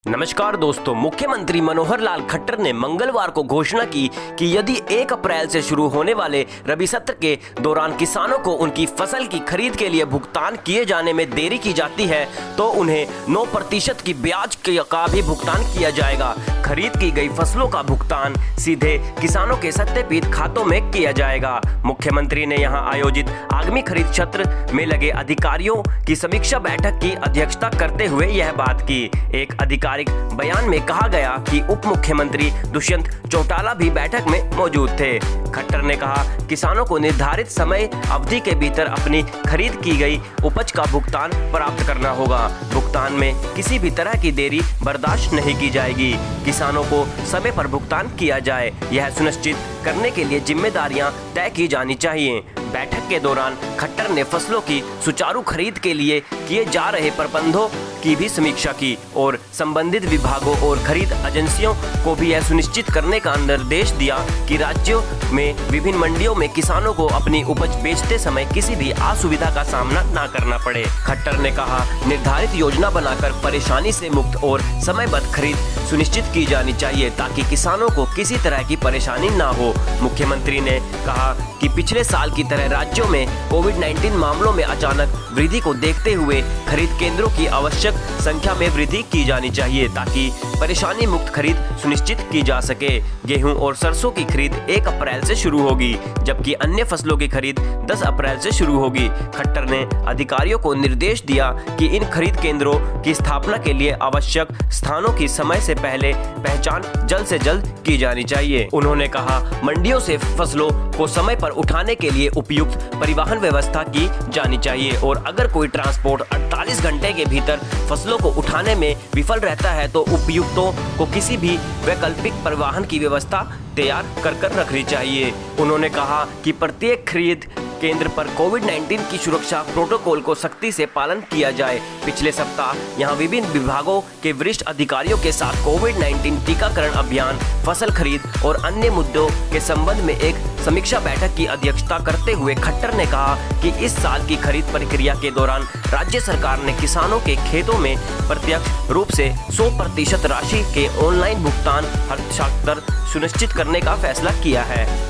नमस्कार दोस्तों, मुख्यमंत्री मनोहर लाल खट्टर ने मंगलवार को घोषणा की कि यदि 1 अप्रैल से शुरू होने वाले रबी सत्र के दौरान किसानों को उनकी फसल की खरीद के लिए भुगतान किए जाने में देरी की जाती है तो उन्हें 9% की ब्याज का भी भुगतान किया जाएगा। खरीद की गई फसलों का भुगतान सीधे किसानों के सत्यापित खातों में किया जाएगा। मुख्यमंत्री ने यहां आयोजित आगामी खरीद सत्र में लगे अधिकारियों की समीक्षा बैठक की अध्यक्षता करते हुए यह बात की। एक आधिकारिक बयान में कहा गया कि उप मुख्यमंत्री दुष्यंत चौटाला भी बैठक में मौजूद थे। खट्टर ने कहा, किसानों को निर्धारित समय अवधि के भीतर अपनी खरीद की गई उपज का भुगतान प्राप्त करना होगा। भुगतान में किसी भी तरह की देरी बर्दाश्त नहीं की जाएगी। किसानों को समय पर भुगतान किया जाए, यह सुनिश्चित करने के लिए जिम्मेदारियां तय की जानी चाहिए। बैठक के दौरान खट्टर ने फसलों की सुचारू खरीद के लिए किए जा रहे प्रबंधों की भी समीक्षा की और संबंधित विभागों और खरीद एजेंसियों को भी यह सुनिश्चित करने का निर्देश दिया कि राज्यों में विभिन्न मंडियों में किसानों को अपनी उपज बेचते समय किसी भी असुविधा का सामना न करना पड़े। खट्टर ने कहा, निर्धारित योजना बनाकर परेशानी से मुक्त और समयबद्ध खरीद सुनिश्चित की जानी चाहिए ताकि किसानों को किसी तरह की परेशानी न हो। मुख्यमंत्री ने कहा कि पिछले साल की तरह राज्यों में कोविड-19 मामलों में अचानक वृद्धि को देखते हुए खरीद केंद्रों की आवश्यक संख्या में वृद्धि की जानी चाहिए ताकि परेशानी मुक्त खरीद सुनिश्चित की जा सके। गेहूं और सरसों की खरीद 1 अप्रैल से शुरू होगी, जबकि अन्य फसलों की खरीद 10 अप्रैल से शुरू होगी। खट्टर ने अधिकारियों को निर्देश दिया कि इन खरीद केंद्रों की स्थापना के लिए आवश्यक स्थानों की समय से पहले पहचान जल्द से जल्द की जानी चाहिए। उन्होंने कहा, मंडियों से फसलों को समय पर उठाने के लिए उपयुक्त परिवहन व्यवस्था की जानी चाहिए और अगर कोई ट्रांसपोर्ट 48 घंटे के भीतर फसलों को उठाने में विफल रहता है तो उपर्युक्तों को किसी भी वैकल्पिक परिवहन की व्यवस्था तैयार कर रखनी चाहिए। उन्होंने कहा कि प्रत्येक खरीद केंद्र पर कोविड-19 की सुरक्षा प्रोटोकॉल को सख्ती से पालन किया जाए। पिछले सप्ताह यहां विभिन्न विभागों के वरिष्ठ अधिकारियों के साथ कोविड-19 टीकाकरण अभियान, फसल खरीद और अन्य मुद्दों के संबंध में एक समीक्षा बैठक की अध्यक्षता करते हुए खट्टर ने कहा कि इस साल की खरीद प्रक्रिया के दौरान राज्य सरकार ने किसानों के खेतों में प्रत्यक्ष रूप से 100% राशि के ऑनलाइन भुगतान हस्तांतरण सुनिश्चित करने का फैसला किया है।